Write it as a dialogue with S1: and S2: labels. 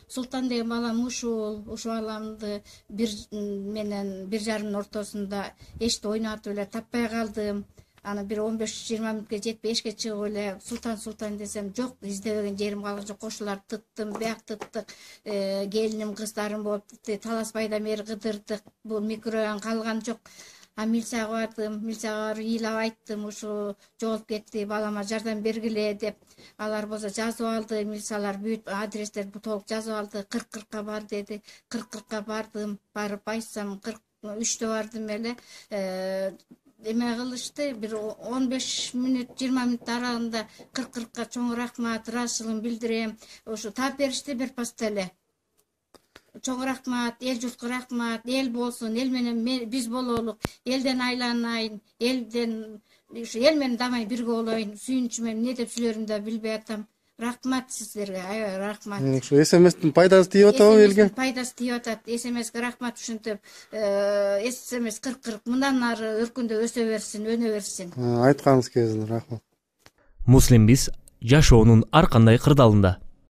S1: Султан деген балам ушул баламды менен 1,5 ортосунда эшти ойнатып эле таппай калдым. Аны бир 15-20 мүнөткө жетпей эшикке чыгып эле Султан десем жок, издебеген жерим калган жок. Кошулар тыттым, бияк тыттык, келиним кыздарым болуп талашпайдан бери кыдырдык. Бул микрорайон калган жок. Милицияга бардым, милицияга барып ыйлап айттым, ушу жоголуп кетти, балама жардам бергиле деп. Алар болсо жазып алды, милициялар бүт адрестерди толук жазып алды. 40-40ка бар деди. 40-40ка бардым, барып айтсам 43-тө бардым эле. Эме кылышты, бир 15 мүнөт, 20 мүнөт аралыгында 40-40ка чоң рахмат, ыраазычылыгымды билдирем. Ушу таап беришти бир паста эле. Чоң рахмат, эл журтка рахмат, эл болсун, эл менен биз бололук, элден айланайын, эл менен дамай бирге болоюн, сүйүнүчү менен эмне деп сүйлөрүмдү да билбей атам. Рахмат сиздерге, аябай рахмат.
S2: Ушу СМСтин пайдасы тийип атабы элге?
S1: Пайдасы тийип атат. СМСке рахмат ушинтип, СМС 40-40 мындан ары өркүндө өсө берсин, өнө берсин.
S2: Айтканыңыз келсин, рахмат.
S3: Муслим биз жашоонун ар кандай кырдаалында